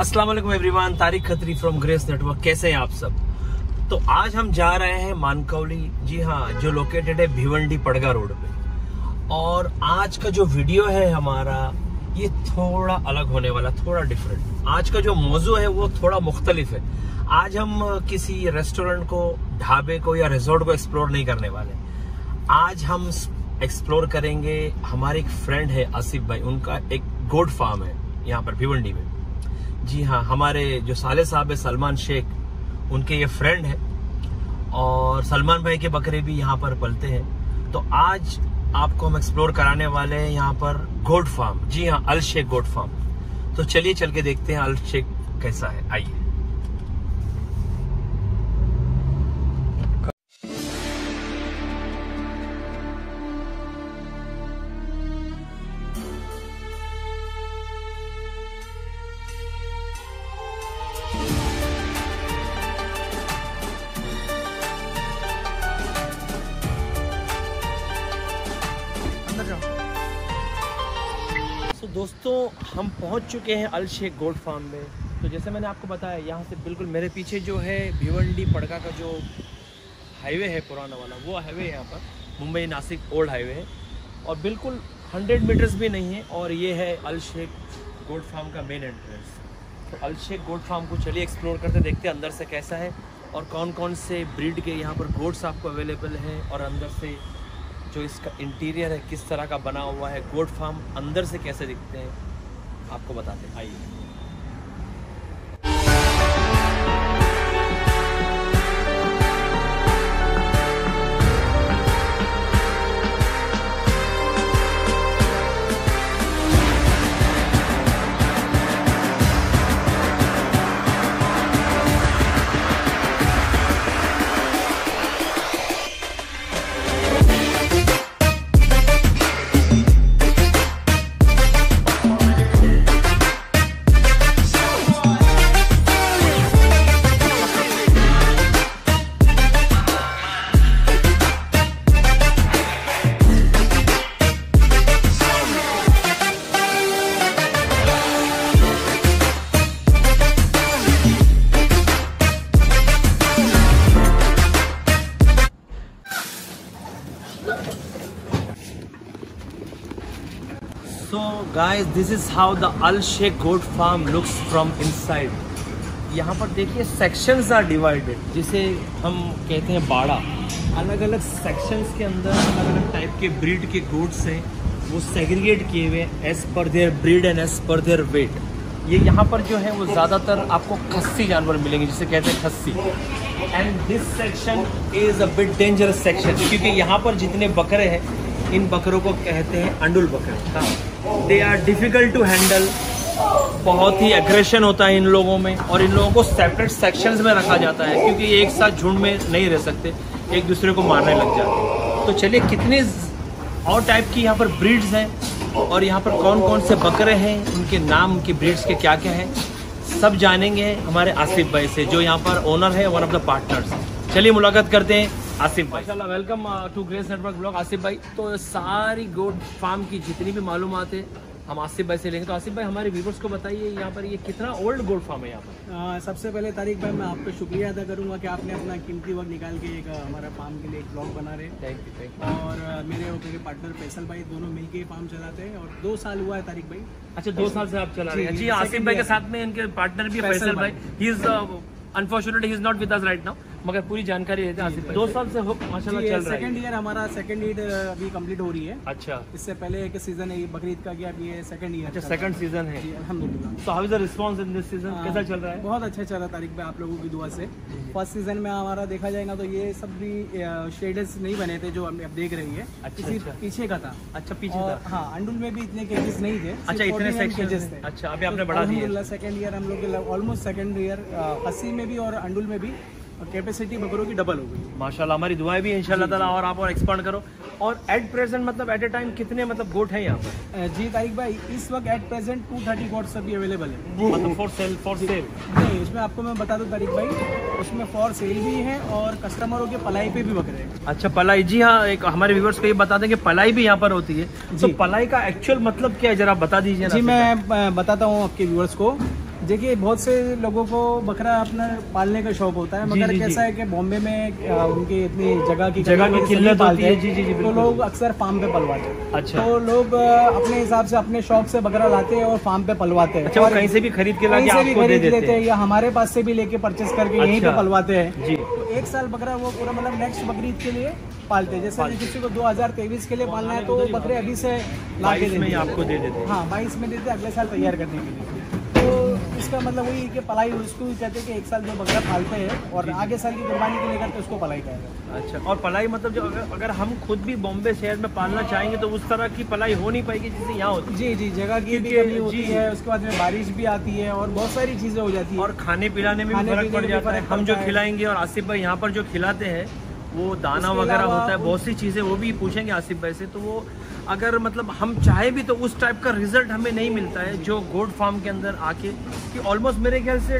अस्सलाम वालेकुम everyone, Tariq Khatri from grace network. कैसे हैं आप सब? तो आज हम जा रहे हैं मानकौली, जी हाँ, जो लोकेटेड है भिवंडी पड़गा रोड पे। और आज का जो वीडियो है हमारा, ये थोड़ा अलग होने वाला, थोड़ा डिफरेंट। आज का जो मौजू है वो थोड़ा मुख्तलिफ है। आज हम किसी रेस्टोरेंट को, ढाबे को या रिजॉर्ट को एक्सप्लोर नहीं करने वाले। आज हम एक्सप्लोर करेंगे, हमारे एक फ्रेंड है आसिफ भाई, उनका एक गोट फार्म है यहाँ पर भिवंडी में। जी हाँ, हमारे जो साले साहब है सलमान शेख, उनके ये फ्रेंड है और सलमान भाई के बकरे भी यहाँ पर पलते हैं। तो आज आपको हम एक्सप्लोर कराने वाले हैं यहाँ पर गोट फार्म। जी हाँ, अल शेख गोट फार्म। तो चलिए चल के देखते हैं अल शेख कैसा है, आइए। तो दोस्तों, हम पहुंच चुके हैं अल शेख गोट फार्म में। तो जैसे मैंने आपको बताया, यहाँ से बिल्कुल मेरे पीछे जो है भिवंडी पड़गा का जो हाईवे है पुराना वाला, वो हाईवे यहाँ पर मुंबई नासिक ओल्ड हाईवे है और बिल्कुल 100 मीटर्स भी नहीं है। और ये है अल शेख गोट फार्म का मेन एंट्रेंस। तो अल शेख गोट फार्म को चलिए एक्सप्लोर करते, देखते हैं अंदर से कैसा है और कौन कौन से ब्रीड के यहाँ पर गोट्स आपको अवेलेबल हैं और अंदर से जो इसका इंटीरियर है किस तरह का बना हुआ है, गोट फार्म अंदर से कैसे दिखते हैं, आपको बताते हैं, आइए। So guys, this is how the Al Sheikh Goat Farm looks from inside. यहाँ पर देखिए सेक्शंस आर डिवाइडेड, जिसे हम कहते हैं बाड़ा। अलग अलग सेक्शंस के अंदर अलग अलग टाइप के ब्रीड के गोट्स हैं, वो सेग्रीगेट किए हुए हैं एज पर देयर ब्रीड एंड एज पर देयर वेट। ये यहाँ पर जो है वो ज़्यादातर आपको खस्सी जानवर मिलेंगे, जिसे कहते हैं खस्सी। And this section is a bit dangerous section, क्योंकि यहाँ पर जितने बकरे हैं, इन बकरों को कहते हैं अंडुल बकरे। हाँ, they are difficult to handle, बहुत ही एग्रेशन होता है इन लोगों में और इन लोगों को सेपरेट सेक्शंस में रखा जाता है, क्योंकि ये एक साथ झुंड में नहीं रह सकते, एक दूसरे को मारने लग जाते हैं। तो चलिए, कितने और टाइप की यहाँ पर ब्रीड्स हैं और यहाँ पर कौन कौन से बकरे हैं, उनके नाम, उनकी ब्रीड्स के क्या क्या हैं, सब जानेंगे हमारे आसिफ भाई से, जो यहाँ पर ओनर है, वन ऑफ द पार्टनर्स। चलिए मुलाकात करते हैं आसिफ भाई। माशाल्लाह, welcome to grace network blog. Asif भाई, तो सारी गोट फार्म की जितनी भी मालूमात है हम आसिफ भाई से लेंगे। तो आसिफ भाई, हमारे व्यूअर्स को बताइए, यहाँ पर ये कितना ओल्ड गोट फार्म है यहाँ पर? सबसे पहले तारिक भाई, मैं आपका शुक्रिया अदा करूँगा कि आपने अपना कीमती वक्त निकाल के एक हमारा फार्म के लिए एक ब्लॉग बना रहे। Thank you. और मेरे पार्टनर फैसल भाई, दोनों मिलके फार्म चलाते हैं और 2 साल हुआ है तारिक भाई। अच्छा, 2 साल से आप चला रहे हैं? जी, आसिफ भाई के साथ में इनके पार्टनर भी फैसल भाई। He is unfortunately he is not with us right now, मगर पूरी जानकारी देते हैं आसिफ भाई। 2 साल से माशाल्लाह चल रहा है। सेकंड ईयर, हमारा सेकंड ईयर अभी कंप्लीट हो रही है। अच्छा, इससे पहले एक सीजन है बकरीद का गया, अभी ये सेकंड ईयर। अच्छा, सेकंड सीजन है, अल्हम्दुलिल्लाह। So how is the response in this season? कैसा चल रहा है? बहुत अच्छा चल रहा है तारिक भाई, आप लोगों की दुआ से। फर्स्ट सीजन में हमारा देखा जाएगा तो ये सब भी शेडर्स नहीं बने थे जो हम अब देख रही है। अच्छा, पीछे का था। अच्छा, पीछे था। हाँ, अंडुल में भी इतने केजेस नहीं थे। अच्छा, इतने सेक्शंस थे। अच्छा, अभी आपने बढ़ा दिया। सेकंड ईयर हम लोग ऑलमोस्ट सेकंड ईयर खस्सी में भी और अंडुल में भी कैपेसिटी बकरों की डबल हो गई। माशाल्लाह, हमारी दुआएं भी इंशाल्लाह ताला, और आप और एक्सपांड करो। और एट प्रेजेंट मतलब एट ए टाइम कितने मतलब गोट है यहाँ पर? जी तारिक भाई, इस वक्त एट प्रेजेंट 230 गोट्स अभी अवेलेबल है। मतलब फॉर सेल? नहीं, इसमें आपको मैं बता दूं तारिक भाई, उसमें फॉर सेल भी है और कस्टमरों के पलाई पे भी बकरे हैं। अच्छा, पलाई। जी हाँ, एक हमारे व्यूअर्स को ये बता दें कि पलाई भी यहाँ पर होती है। तो पलाई का एक्चुअल मतलब क्या है, जरा बता दीजिए। जी, मैं बताता हूँ आपके व्यूअर्स को। देखिए बहुत से लोगों को बकरा अपना पालने का शौक होता है, मगर कैसा है कि बॉम्बे में उनकी इतनी जगह की किल्लत होती है। जी जी जी, तो लोग अक्सर फार्म पे पलवाते हैं। अच्छा, तो लोग अपने हिसाब से अपने शौक से बकरा लाते हैं और फार्म पे पलवाते हैं। अच्छा, और कहीं से भी खरीद के लाके आपको दे देते हैं या हमारे पास से भी लेके परचेस करके यहीं पे पलवाते हैं जी। तो 1 साल बकरा वो पूरा मतलब नेक्स्ट बकरीद के लिए पालते हैं। जैसे किसी को 2023 के लिए पालना है तो बकरे अभी से ला के देंगे, आपको दे देते हैं। हाँ 22 में देते हैं, अगले साल तैयार करने के लिए। तो इसका मतलब वही कि पलाई उसको भी कहते हैं कि 1 साल जो बकरा पालते हैं और आगे साल की कुर्बानी के लिए करते उसको पलाई कहते हैं। अच्छा, और पलाई मतलब जो अगर हम खुद भी बॉम्बे शहर में पालना चाहेंगे तो उस तरह की पलाई हो नहीं पाएगी जैसे यहाँ होती है। जी जी, जगह की भी कमी होती है, उसके बाद में बारिश भी आती है और बहुत सारी चीजें हो जाती है और खाने पिलाने में भी फर्क पड़ जाता है। हम जो खिलाएंगे और आसिफ भाई यहाँ पर जो खिलाते हैं वो दाना वगैरह होता है, बहुत सी चीज़ें वो भी पूछेंगे आसिफ भाई से। तो वो अगर मतलब हम चाहे भी तो उस टाइप का रिजल्ट हमें नहीं मिलता है जो गोट फार्म के अंदर आके कि ऑलमोस्ट मेरे ख्याल से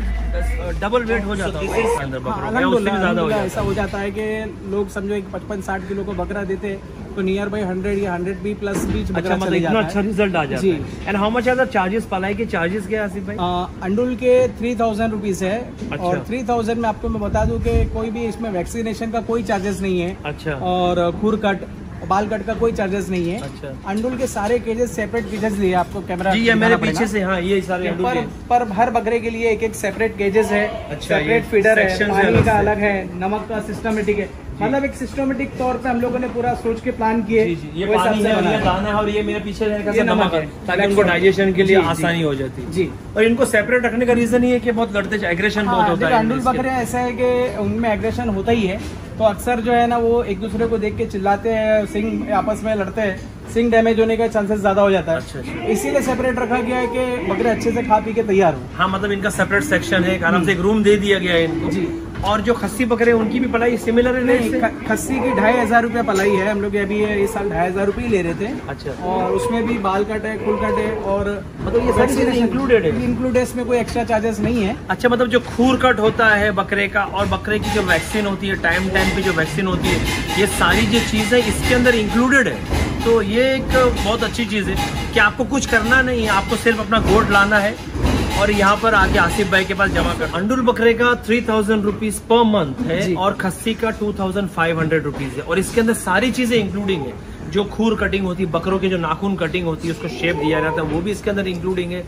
डबल वेट हो जाता है अंदर बकरा, उससे भी ज़्यादा हो जाता है। ऐसा हो जाता है कि लोग समझो एक 55-60 किलो को बकरा देते तो नियर बाई 100 या 100 भी प्लस बीच बकरा चले जाता है। अच्छा रिजल्ट आ जाता है। And how much are the charges, पलाई के चार्जेस क्या है आसिफ भाई? अंडुल के 3000 रुपीज है। अच्छा। और 3000 में आपको मैं बता दूं कि कोई भी इसमें वैक्सीनेशन का कोई चार्जेस नहीं है। अच्छा। और खूर कट बाल कट का कोई चार्जेस नहीं है। अच्छा। अंडुल के सारे केजेस सेपरेट केजेस दिए आपको कैमरा जी, ये मेरे पीछे से, हाँ ये सारे पर हर बकरे के लिए एक सेपरेट केजेस है। अच्छा, सेपरेट फीडर है, पानी का अलग है, नमक का सिस्टमेटिक है। मतलब एक सिस्टमेटिक तौर पे हम लोगों ने पूरा सोच के प्लान किए। ये पानी है, ये दाना है और ये मेरे पीछे रहेगा नमक है ताकि उनको डाइजेशन के लिए आसानी हो जाती है जी। और इनको सेपरेट रखने का रीजन ये है कि बहुत लड़ते, एग्रेशन बहुत होता है। अंडुल बकरे ऐसा है कि उनमें एग्रेशन होता ही है, तो अक्सर जो है ना वो एक दूसरे को देख के चिल्लाते हैं, सिंग आपस में लड़ते हैं, सिंग डैमेज होने का चांसेस ज्यादा हो जाता है। अच्छा। इसीलिए सेपरेट रखा गया है कि बकरे अच्छे से खा पी के तैयार हो। हाँ, मतलब इनका सेपरेट सेक्शन है, आराम से एक रूम दे दिया गया है इनको जी। और जो खस्सी बकरे उनकी भी पलाई सिमिलर है? नहीं, खस्सी की 2500 रुपया पलाई है। हम लोग अभी इस साल 2500 रुपये ले रहे थे। अच्छा। और उसमें भी बाल कट है, खूर कट है और मतलब ये सारी चीजें इंक्लूडेड है। इंक्लूडेड, इसमें कोई एक्स्ट्रा चार्जेस नहीं है। अच्छा, मतलब जो खूर कट होता है बकरे का और बकरे की जो वैक्सीन होती है, टाइम पे जो वैक्सीन होती है, ये सारी जो चीज है इसके अंदर इंक्लूडेड है। तो ये एक बहुत अच्छी चीज है कि आपको कुछ करना नहीं है, आपको सिर्फ अपना गोट लाना है और यहाँ पर आके आसिफ भाई के पास जमा कर। अंडुल बकरे का 3000 रुपीज पर मंथ है और खस्सी का 2500 रुपीज है और इसके अंदर सारी चीजें इंक्लूडिंग है। जो खूर कटिंग होती है, बकरों के जो नाखून कटिंग होती है, उसको शेप दिया जाता है, वो भी इसके अंदर इंक्लूडिंग है।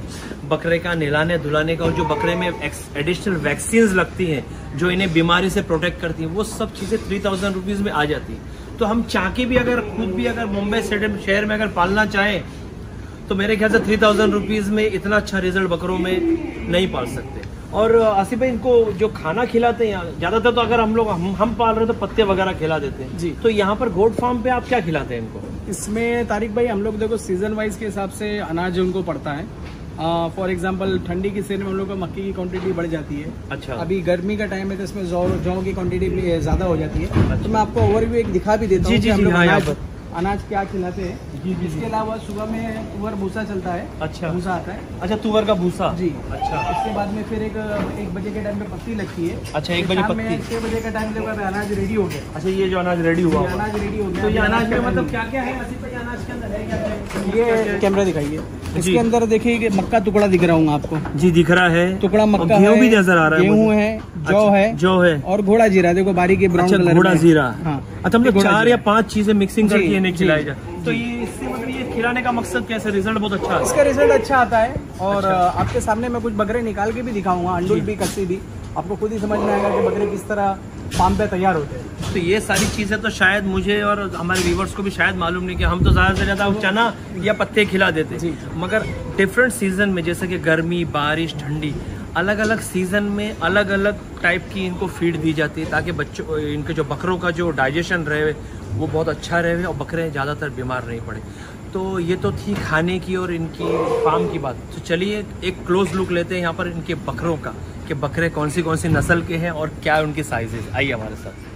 बकरे का नहलाने धुलाने का और जो बकरे में एडिशनल वैक्सीन लगती हैं जो इन्हें बीमारी से प्रोटेक्ट करती हैं, वो सब चीजें 3000 रुपीज में आ जाती है। तो हम चाह भी अगर खुद भी अगर मुंबई शहर में अगर पालना चाहें तो मेरे ख्याल से 3000 रुपीज में इतना अच्छा रिजल्ट बकरों में नहीं पाल सकते। और आसिफ भाई, इनको जो खाना खिलाते हैं ज्यादातर तो अगर हम लोग हम पाल रहे हैं तो पत्ते वगैरह खिला देते हैं जी। तो यहाँ पर गोट फार्म पे आप क्या खिलाते हैं इनको? इसमें तारिक भाई हम लोग देखो सीजन वाइज के हिसाब से अनाज उनको पड़ता है। फॉर एग्जांपल ठंडी की सीजन में हम लोग को मक्की की क्वांटिटी बढ़ जाती है। अच्छा। अभी गर्मी का टाइम है तो इसमें जौ की क्वांटिटी भी ज्यादा हो जाती है। अच्छा। तो मैं आपको ओवरव्यू एक दिखा भी देता हूँ अनाज क्या खिलाते हैं। इसके अलावा सुबह में तुअर भूसा चलता है। अच्छा। भूसा आता है। अच्छा, तुअर का भूसा जी। अच्छा। इसके बाद में फिर एक बजे के टाइम पे पत्ती लगती है। अच्छा, 1 बजे पत्ती। 6 बजे का टाइम जब अनाज रेडी हो गया। अच्छा, ये जो अनाज रेडी हुआ, अनाज रेडी हो गया। तो ये अनाज में मतलब क्या क्या है आसिफ भाई? अनाज के अंदर है क्या? ये कैमरा दिखाइए। इसके अंदर देखिए मक्का टुकड़ा दिख रहा हूँ आपको जी। दिख रहा है टुकड़ा मक्का है, गेहूं भी नजर आ रहा है, गेहूं है, जौ है और घोड़ा जीरा। देखो बारीक ब्राउन कलर। घोड़ा जीरा। हाँ। अच्छा, मतलब 4 या 5 चीजें मिक्सिंग करके इन्हें खिलाई जाए। तो ये इससे मतलब ये खिलाने का मकसद कैसे? रिजल्ट बहुत अच्छा है इसका। रिजल्ट अच्छा आता है और आपके सामने मैं कुछ बकरे निकाल के भी दिखाऊंगा, अंडुल भी कस्सी भी, आपको खुद ही समझ में आएगा कि बकरे किस तरह फार्म पे तैयार होते हैं। तो ये सारी चीजें तो शायद मुझे और हमारे व्यूवर्स को भी शायद मालूम नहीं कि हम तो ज्यादा से ज्यादा चना या पत्ते खिला देते, मगर डिफरेंट सीजन में जैसे कि गर्मी, बारिश, ठंडी, अलग अलग सीजन में अलग अलग टाइप की इनको फीड दी जाती है ताकि बच्चों इनके जो बकरों का जो डाइजेशन रहे वो बहुत अच्छा रहे और बकरे ज़्यादातर बीमार नहीं पड़े। तो ये तो थी खाने की और इनकी फार्म की बात। तो चलिए एक क्लोज लुक लेते हैं यहाँ पर इनके बकरों का कि बकरे कौन सी नस्ल के हैं और क्या उनकी साइजेज। आइए हमारे साथ।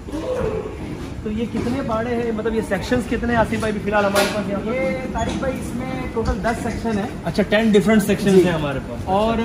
तो ये कितने बाड़े हैं, मतलब ये सेक्शंस कितने आसिफ भाई? भी फिलहाल हमारे पास यहाँ पर ये तारिक भाई इसमें टोटल 10 सेक्शन है। अच्छा, 10 डिफरेंट सेक्शन है हमारे पास। और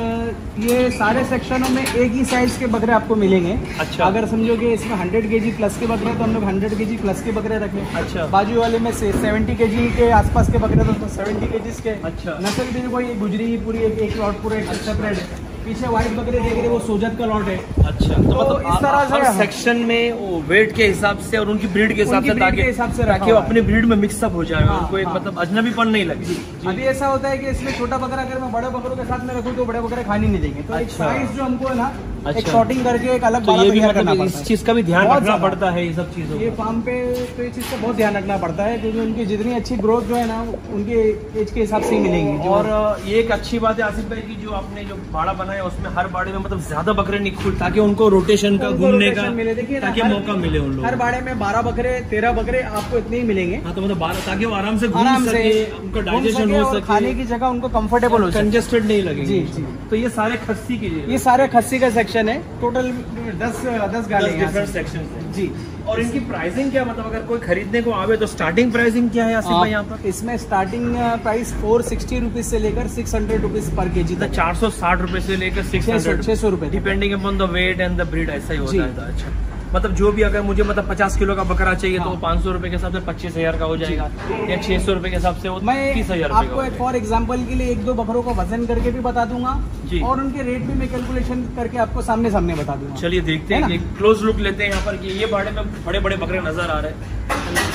ये सारे सेक्शनों में एक ही साइज के बकरे आपको मिलेंगे। अच्छा। अगर समझो कि इसमें 100 kg प्लस के बकरे तो हम लोग 100 kg प्लस के बकरे रखें। अच्छा। बाजू वाले में से 70 kg के आसपास के बकरे तो 70 kg के। अच्छा। नस्ल भी कोई गुजरी पूरी एक लॉट पूरे सेपरेट है। पीछे व्हाइट बकरे देख रहे वो सोजत का लॉट है। अच्छा, तो मतलब इस तरह से हर सेक्शन में वो वेट के हिसाब से और उनकी ब्रीड के हिसाब से, ताकि वो अपने ब्रीड में मिक्सअप हो जाए, उनको एक मतलब अजनबीपन नहीं लगे। अभी ऐसा होता है कि इसमें छोटा बकरा अगर मैं बड़े बकरों के साथ में रखूँ तो बड़े बकरे खाने नहीं देंगे, तो एक साइज जो हमको है ना एक शॉर्टिंग करके एक अलग ये भी मतलब इस चीज का भी ध्यान रखना पड़ता है, ये सब चीजों ये फार्म पे तो ये चीज का बहुत ध्यान रखना पड़ता है, क्योंकि उनकी जितनी अच्छी ग्रोथ जो है ना उनके एज के हिसाब से ही मिलेंगी। और ये एक अच्छी बात है आसिफ भाई की, जो आपने जो बाड़ा बनाया उसमें हर बाड़े में मतलब ज्यादा बकरे नहीं खुल, ताकि उनको रोटेशन का घूमने का मिले। देखिए ताकि मौका मिले उन लोगों, हर बाड़े में 12 बकरे 13 बकरे आपको इतने ही मिलेंगे। हाँ, तो मतलब 12, ताकि वो आराम से घूम सके, उनका डाइजेशन हो सके, खाने की जगह उनको कंफर्टेबल हो, कंजेस्टेड नहीं लगे। जी जी। तो ये सारे खस्सी के लिए, ये सारे खस्सी का सेक्शन है, टोटल 10 गाड़ी डिफरेंट सेक्शन है जी। और इनकी प्राइसिंग क्या, मतलब अगर कोई खरीदने को आवे तो स्टार्टिंग प्राइसिंग क्या है आसिफ भाई यहाँ पर? इसमें स्टार्टिंग प्राइस 460 रुपीज से लेकर 600 रुपीज पर केजी तक। 460 रुपए से लेकर 600 रुपए, depending upon the weight and the breed, ऐसा ही होता है। अच्छा, मतलब जो भी अगर मुझे मतलब 50 किलो का बकरा चाहिए तो 500 रुपए के हिसाब से 25,000 का हो जाएगा, या 600 रुपए के हिसाब से 30,000 आपको एक फॉर एग्जांपल के लिए 1-2 बकरों को वजन करके भी बता दूंगा जी, और उनके रेट भी मैं कैलकुलेशन करके आपको सामने बता दूंगा। चलिए देखते हैं, एक क्लोज लुक लेते हैं यहाँ पर कि ये बाड़े में बड़े बड़े बकरे नजर आ रहे हैं,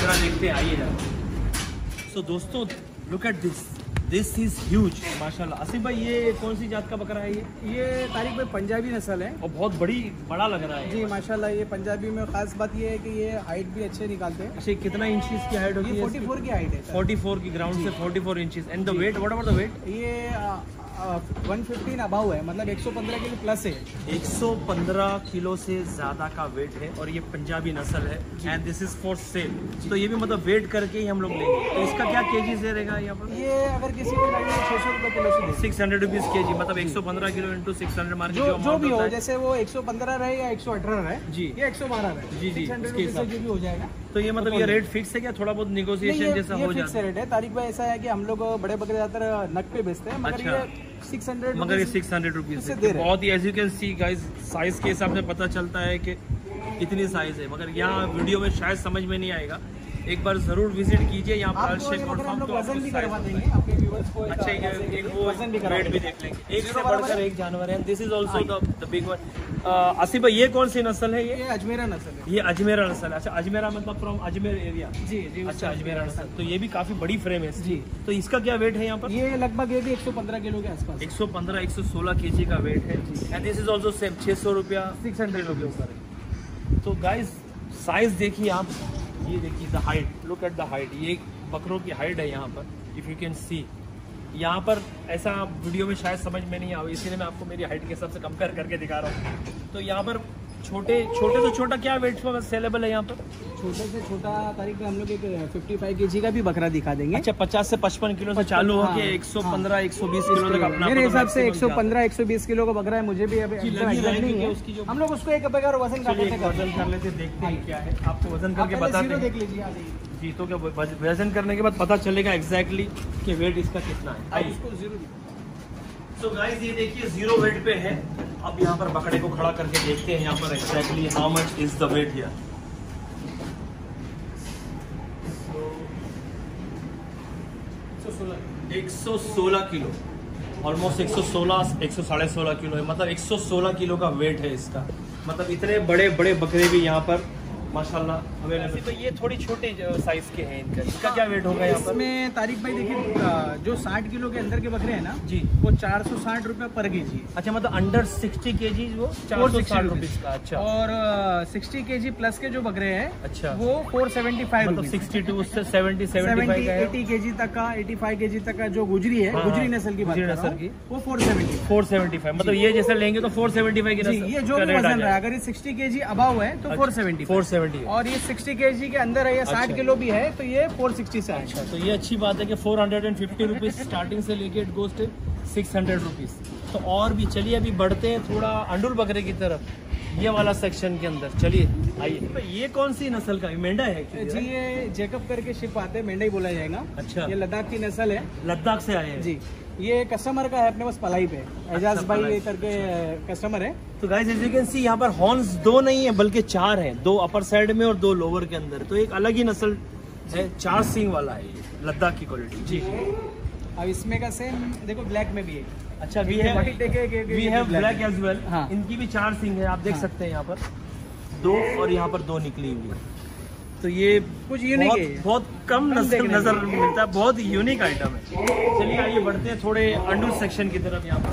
जरा देखते हैं, आइए जरा। सो दोस्तों, look at this is huge माशाल्लाह। आसिफ भाई ये कौन सी जात का बकरा है? ये तारिक भाई पंजाबी नस्ल है और बहुत बड़ा लग रहा है जी माशाल्लाह। ये पंजाबी में खास बात ये है कि ये हाइट भी अच्छे निकालते हैं। अच्छा, कितना इंचेस की हाइट होती है? 44 की हाइट है। 44 की, ग्राउंड से 44 inches. And the weight, what about the weight? ये 115 अबाव है, मतलब 115 किलो प्लस है। 115 किलो से ज्यादा का वेट है और ये पंजाबी नस्ल है, and this is for sale. तो ये भी मतलब वेट करके ही हम लोग लेंगे। तो इसका क्या केजी से रहेगा यहाँ पर? ये अगर किसी को चाहिए 600 रुपए किलो से 600 रुपीज केजी, मतलब 115 किलो इंटू 600 मार्केट जो भी हो, जैसे वो 115 रहे या 118 रहे जी, ये 112 रहे जी जी, 600 रुपए से जो भी हो जाएगा। तो ये मतलब ये रेट फिक्स है क्या? थोड़ा बहुत निगोशिएशन जैसा हो जाता है? रेट है तारिक भाई। ऐसा है कि हम लोग बड़े बकरे ज्यादातर नग पे बेचते हैं, मगर ये 600 रुपीज बहुत ही, as you can see guys, size के हिसाब से पता चलता है कि इतनी साइज है, मगर यहाँ वीडियो में शायद समझ में नहीं आएगा। एक बार जरूर विजिट कीजिए यहाँ पर अलशेख गोट फार्म, तो वजन भी करवा देंगे आपके व्यूअर्स को। अच्छा, एक वो वेट भी देख लेंगे। एक से बढ़कर एक जानवर है। This is also the big one. Asif भाई ये कौन सी नस्ल है? ये अजमेरा नस्ल है। ये अजमेरा नस्ल है। अच्छा, अजमेरा मतलब फ्रॉम अजमेर एरिया? जी जी। अच्छा, अजमेरा नस्ल, तो ये भी काफी बड़ी फ्रेम है जी। तो इसका क्या वेट है यहाँ पर? ये लगभग ये भी 115 किलो के आसपास, 115-116 केजी का वेट है। And this is also same 600 रुपया, 600 रुपये। तो गाइस साइज देखिए आप, ये देखिए the height, look at the height. ये बकरों की हाइट है यहाँ पर, इफ यू कैन सी। यहाँ पर ऐसा वीडियो में शायद समझ में नहीं आवे, इसीलिए मैं आपको मेरी हाइट के हिसाब से कंपेयर करके दिखा रहा हूँ। तो यहाँ पर छोटे से छोटा क्या वेट सेलेबल है यहाँ पर? छोटे से छोटा तारीख में हम लोग एक 55 केजी का भी बकरा दिखा देंगे। अच्छा, 50 से 55 किलो से चालू हो के 115-120 किलो तक अपना, मेरे हिसाब से 115-120 किलो का बकरा है। मुझे भी अभी नहीं है, हम लोग उसको एक बगैर वजन कर लेते, देखते हैं क्या है, आपको वजन करके बताते हैं। देख लीजिए जी, तो क्या वजन करने के बाद पता चलेगा एग्जैक्टली कि वेट इसका कितना है। तो गाइस ये देखिए 0 वेट पे है। अब यहाँ पर बकरे को खड़ा करके देखते हैं यहाँ पर exactly how much is the weight here. 116 kilo, almost 116 kilo है, मतलब 116 किलो का वेट है इसका। मतलब इतने बड़े बड़े बकरे भी यहाँ पर माशाल्लाह अवेलेबल। तो ये थोड़ी छोटे साइज के हैं इनका, इसका क्या वेट होगा यहाँ पर? इसमें तारिक भाई देखिए, जो 60 किलो के अंदर के बकरे हैं ना जी, वो 460 रुपए पर केजी। अच्छा, मतलब अंडर 60 केजी वो 460 रुपीज का। अच्छा, और 60 केजी प्लस के जो बकरे हैं, अच्छा, वो 475, मतलब 62 से 70-75 का है। 80 केजी तक का, 85 केजी तक का जो गुजरी है, गुजरी नस्ल की बात कर रहा हूं, वो 475। मतलब ये जैसे लेंगे तो 475 की नस्ल, ये जो वजन रहा है। अगर ये 60 केजी अबाव है तो 470, और ये 60 केजी के अंदर है या 60 किलो भी है तो ये 460 से है। अच्छा, तो ये अच्छी बात है कि 450 रुपीज स्टार्टिंग से लेके इट गोस टू 600 रुपीज। तो और भी चलिए अभी बढ़ते हैं थोड़ा अंडुल बकरे की तरफ, ये वाला सेक्शन के अंदर। चलिए आइए। ये कौन सी नस्ल का मेंढा है जी? ये जेकब करके शिप आते हैं, मेंढा ही बोला जाएगा। अच्छा, ये लद्दाख की नस्ल है, लद्दाख से आए हैं जी। ये कस्टमर का है अपने पास पलाई पे, एजाज भाई करके कस्टमर है। तो guys as you can see यहाँ पर हॉर्न्स 2 नहीं है बल्कि 4 हैं, 2 अपर साइड में और 2 लोअर के अंदर। तो एक अलग ही नस्ल है, 4 सींग वाला है ये, लद्दाख की क्वालिटी जी। अब इसमें का सेम देखो ब्लैक में भी है। अच्छा we have black as well. इनकी भी 4 सींग है, आप देख सकते हैं यहाँ पर 2 और यहाँ पर 2 निकली हुई है। तो ये कुछ यूनिक है, बहुत कम नजर मिलता है, बहुत यूनिक आइटम है। चलिए आइए बढ़ते हैं थोड़े अंडूल सेक्शन की तरफ यहाँ पर।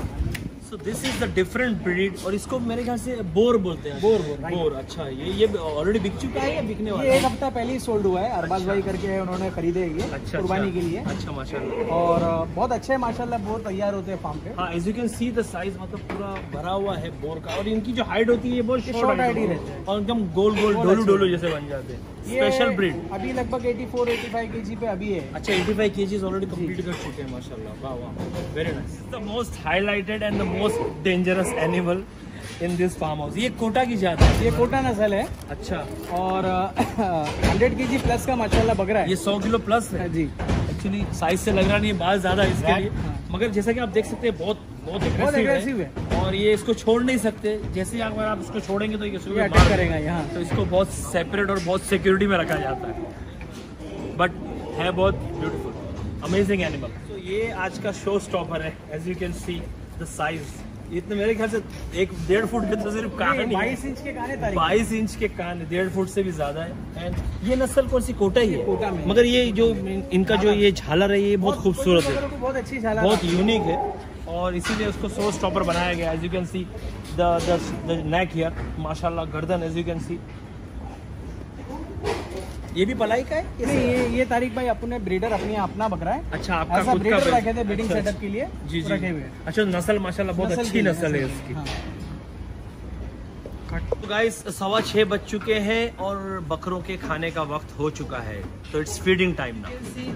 So this is the different breed और इसको मेरे ख्याल से बोर बोलते हैं। बोर अच्छा ये ऑलरेडी बिक चुका है या बिकने वाला है? ये 1 हफ्ता पहले ही सोल्ड हुआ है। अरबाज भाई करके उन्होंने खरीदे ये कुर्बानी के लिए। अच्छा माशाल्लाह। और बहुत अच्छे हैं माशाल्लाह, बहुत तैयार होते हैं फार्म पे। हाँ as you can see the size मतलब पूरा भरा हुआ है बोर का। और इनकी जो हाइट होती है ये बहुत शॉर्ट हाइट रहती है और एकदम गोल गोल डोलू जैसे बन जाते हैं। स्पेशल ब्रीड अभी लगभग 84-85 kg पे अभी है। अच्छा 85 kg ऑलरेडी कंप्लीट कर चुके हैं माशाल्लाह। वाह वाह very nice. The most highlighted and the most dangerous animal in this farm house. ये कोटा की जात है, ये कोटा नस्ल है। अच्छा और 100 kg प्लस का माशाल्लाह बकरा है। ये 100 किलो प्लस है जी। एक्चुअली साइज से लग रहा नहीं है, बाल ज्यादा है इसके लिए। मगर जैसा कि आप देख सकते हैं बहुत एग्रेसिव है और ये इसको छोड़ नहीं सकते। जैसे ही अगर आप इसको छोड़ेंगे तो ये अटैक करेगा यहाँ। तो इसको बहुत सेपरेट और बहुत सिक्योरिटी में रखा जाता है। बट है बहुत ब्यूटीफुल अमेजिंग एनिमल। तो ये आज का शो स्टॉपर है। As you can see the size इतने मेरे ख्याल से 1-1.5 फुट के तो सिर्फ कान नहीं, 22 इंच के कान है। 22 इंच के कान, 1.5 फुट से भी ज्यादा है। एंड ये नस्ल कौन सी? कोटा ही है। कोटा में। मगर ये जो इनका जो ये झालर है ये बहुत खूबसूरत है, बहुत अच्छी झालर, बहुत यूनिक है और इसीलिए उसको शो स्टॉपर बनाया गया। As you can see the neck here माशाल्लाह, गर्दन एज यू कैन सी। ये भी पलाई का है? नहीं ये तारिक भाई अपने ब्रीडर अपना बकरा है। अच्छा आपका खुद ब्रीडर रखे थे ब्रीडिंग सेटअप के लिए जी रखे हुए। अच्छा नस्ल माशाल्लाह बहुत अच्छी नस्ल है उसकी। तो गाइस 6:15 बज चुके हैं और बकरों के खाने का वक्त हो चुका है। तो इट्स फीडिंग टाइम ना।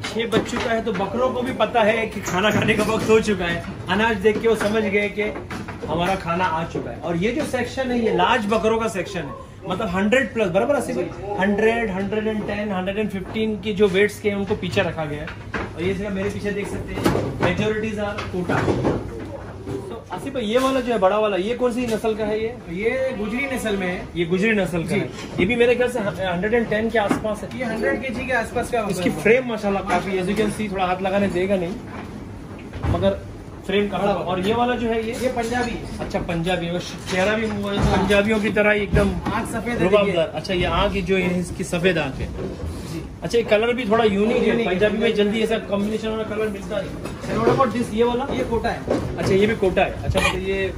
6 बज चुका है तो बकरों को भी पता है कि खाना खाने का वक्त हो चुका है। अनाज देख के वो समझ गए कि हमारा खाना आ चुका है। और ये जो सेक्शन है ये लार्ज बकरों का सेक्शन है, मतलब 100 प्लस बराबर 100, 110, 115 की जो वेट्स के हैं उनको पीछे रखा गया है। और ये जगह मेरे पीछे देख सकते हैं मेजोरिटीज आर कोटा। तो आसिफ भाई ये वाला जो है बड़ा वाला ये कौन सी नस्ल का है? ये गुजरी नस्ल में है। ये गुजरी नस्ल का है। ये भी मेरे ख्याल से 110 के आसपास है। ये 100 kg के आसपास का। इसकी फ्रेम माशाल्लाह काफी एज यू कैन सी, थोड़ा हाथ लगाने देगा नहीं मगर फ्रेम का। और ये वाला जो है ये पंजाबी। अच्छा पंजाबी, चेहरा भी पंजाबियों की तरह एकदम आँख सफेद। अच्छा ये आँख जो है इसकी सफेद आँख है। अच्छा ये कलर भी थोड़ा यूनिक है, पंजाबी में जल्दी ऐसा कॉम्बिनेशन वाला कलर मिलता है। ये वाला ये कोटा है। अच्छा ये भी कोटा है। अच्छा मतलब ये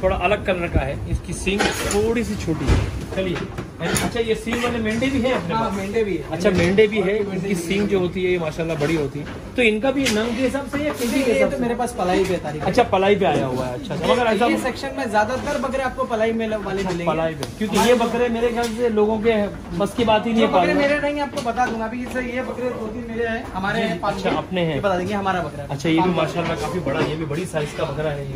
थोड़ा अलग कलर का है, इसकी सींग थोड़ी सी छोटी है। चलिए अच्छा ये सींग वाले मेंढे भी है अपने पास? मेंढे भी है। अच्छा मेंढे भी है। इनकी सींग जो होती है ये माशाल्लाह बड़ी होती है। तो इनका भी नंग के हिसाब से या केजी के हिसाब से? मेरे पास पलाई पे तारीख। अच्छा पलाई पे आया हुआ है। अच्छा मगर ऐसा ये सेक्शन में ज्यादातर बकरे आपको पलाई में वाले मिलेंगे। पलाई पे, क्योंकि ये बकरे मेरे ख्याल से लोगों के बस की बात ही नहीं है। बकरे मेरे रहेंगे आपको बता दूंगा अभी। ये बकरे 2-3 मेरे हैं, हमारे हैं। अच्छा अपने हैं, बता देंगे हमारा बकरा। अच्छा ये भी माशाल्लाह काफी बड़ा, ये भी बड़ी साइज का बकरा है ये।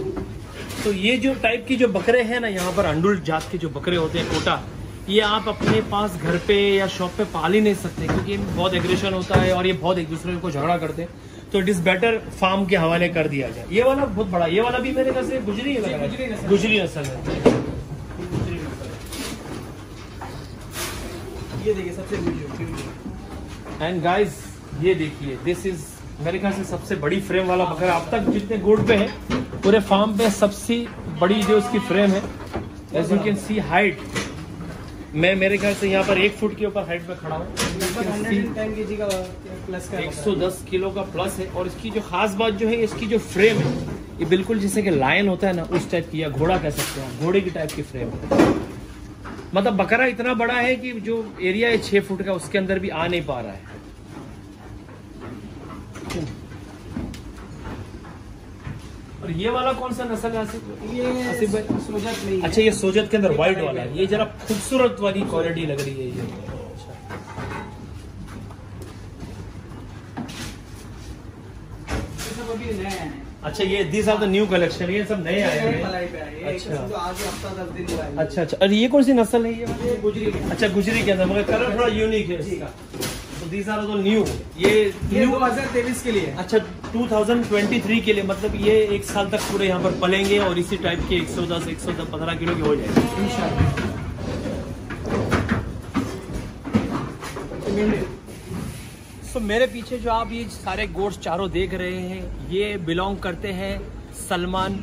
तो ये जो टाइप की जो बकरे हैं ना यहाँ पर अंडुल जात के जो बकरे होते हैं कोटा, ये आप अपने पास घर पे या शॉप पे पाल ही नहीं सकते क्योंकि इनमें बहुत एग्रेशन होता है और ये बहुत एक दूसरे को झगड़ा करते हैं। तो इट इज बेटर फार्म के हवाले कर दिया जाए। ये वाला बहुत बड़ा, ये वाला भी मेरे ख्याल से गुजरी है। गुजरी नस्ल है। ये देखिए सबसे गुजरी। एंड गाइस ये देखिए दिस इज मेरे ख्याल से सबसे बड़ी फ्रेम वाला बकरा अब तक जितने गोट पे है पूरे फार्म पे सबसे बड़ी जो उसकी फ्रेम है। As you can see height, मैं मेरे ख्याल से यहाँ पर 1 फुट के ऊपर हाइट पे खड़ा हूँ। 110 किलो का प्लस है। और इसकी जो खास बात जो है इसकी जो फ्रेम है ये बिल्कुल जैसे कि लायन होता है ना उस टाइप की, या घोड़ा कह सकते हैं, घोड़े की टाइप की फ्रेम है। मतलब बकरा इतना बड़ा है कि जो एरिया है 6 फुट का उसके अंदर भी आ नहीं पा रहा है। और ये वाला कौन सा नस्ल है आसिफ भाई? सोजत नहीं। अच्छा ये सोजत के अंदर व्हाइट वाला है। ये जरा खूबसूरत वाली क्वालिटी लग रही है ये। सब अभी नए हैं। अच्छा ये this are the new collection, ये सब नए आए हैं। अच्छा अच्छा। और ये कौन सी नस्ल है ये? गुजरी। अच्छा गुजरी के अंदर, मगर कलर थोड़ा यूनिक है इसका। तो दीज आर द न्यू। ये 2023 के लिए। अच्छा 2023 के लिए, मतलब ये 1 साल तक पूरे यहाँ पर पलेंगे और इसी टाइप के 110-115 किलो के हो जाएंगे इंशाल्लाह। तो मेरे पीछे जो आप ये सारे गोट्स चारों देख रहे हैं, ये बिलोंग करते हैं सलमान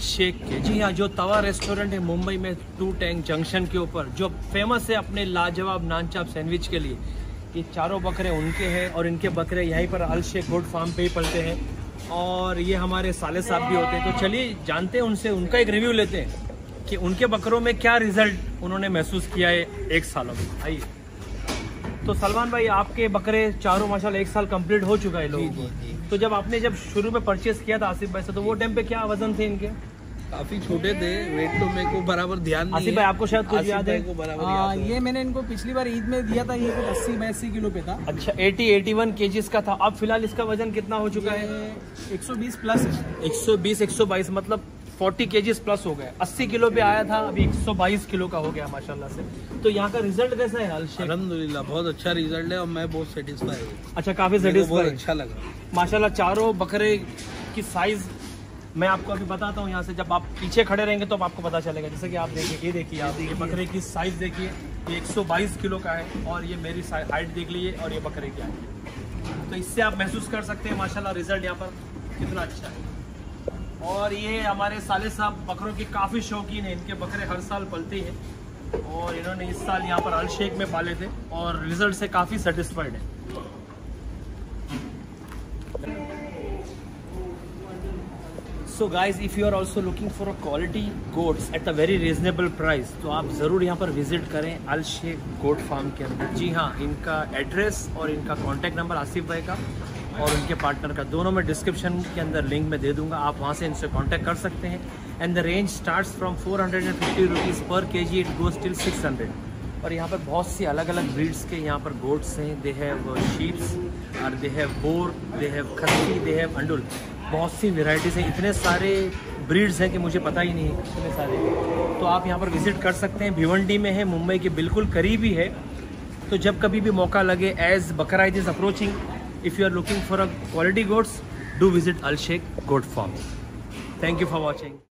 शेख के। जी हाँ, जो तवा रेस्टोरेंट है मुंबई में 2 टैंक जंक्शन के ऊपर, जो फेमस है अपने लाजवाब नान चाप सैंडविच के लिए। ये चारों बकरे उनके हैं और इनके बकरे यहीं पर अल शेख गोट फार्म पे ही पलते हैं। और ये हमारे साले साहब भी होते हैं। तो चलिए जानते हैं उनसे, उनका एक रिव्यू लेते हैं कि उनके बकरों में क्या रिजल्ट उन्होंने महसूस किया है 1 सालों में। आइए। तो सलमान भाई, आपके बकरे चारों माशाल्लाह 1 साल कंप्लीट हो चुका है लोगों को। तो जब आपने शुरू में परचेस किया था आसिफ भाई से, तो वो टाइम पे क्या वजन थे इनके? काफी छोटे थे, वेट तो मेरे को बराबर ध्यान नहीं। आसिफ भाई आपको शायद कुछ याद है? ये मैंने इनको पिछली बार ईद में दिया था, ये कुछ 80-82 किलो पे था। अच्छा, 80-81 केजीज का था। अब फिलहाल इसका वजन कितना हो चुका है? 120 प्लस। 120-122 मतलब 40 केजीज प्लस हो गया। 80 किलो पे आया था, अभी 122 किलो का हो गया माशाल्लाह से। तो यहाँ का रिजल्ट कैसा है अल शेख? अल्हम्दुलिल्लाह बहुत अच्छा रिजल्ट है और मैं बहुत सेटिस्फाई हूँ। अच्छा, काफी सेटिस्फाई, अच्छा लगा माशाल्लाह। चारों बकरे की साइज मैं आपको अभी बताता हूँ यहाँ से। जब आप पीछे खड़े रहेंगे तो आपको पता चलेगा। जैसे कि आप देखिए, ये देखिए आप, ये बकरे की साइज देखिए, ये 122 किलो का है और ये मेरी हाइट देख लीजिए और ये बकरे की हाइट। तो इससे आप महसूस कर सकते हैं माशाल्लाह रिजल्ट यहाँ पर कितना अच्छा है। और ये हमारे साले साहब बकरों की काफ़ी शौकीन है, इनके बकरे हर साल पलते हैं और इन्होंने इस साल यहाँ पर अल शेख में पाले थे और रिजल्ट से काफ़ी सेटिस्फाइड है। So guys, if you are also looking for a quality goats at a very reasonable price, तो आप ज़रूर यहाँ पर विजिट करें अल शेख गोट फार्म के अंदर। जी हाँ, इनका एड्रेस और इनका कॉन्टैक्ट नंबर आसिफ भाई का और उनके पार्टनर का दोनों मैं डिस्क्रिप्शन के अंदर लिंक में दे दूंगा। आप वहाँ से इनसे कांटेक्ट कर सकते हैं। And the range starts from 450 rupees पर केजी, इट गोज टिल 600। और यहाँ पर बहुत सी अलग अलग ब्रीड्स के यहाँ पर गोट्स हैं। दे हैव शीप्स और they have bore, they have खस्सी, दे हैव अंडुल। बहुत सी वेराइटीज़ हैं, इतने सारे ब्रीड्स हैं कि मुझे पता ही नहीं है इतने सारे। तो आप यहाँ पर विज़िट कर सकते हैं। भिवंडी में है, मुंबई के बिल्कुल करीब ही है। तो जब कभी भी मौका लगे, as Bakra Eid is approaching, if you are looking for a quality goats, do visit Al Sheikh goat farm. Thank you for watching.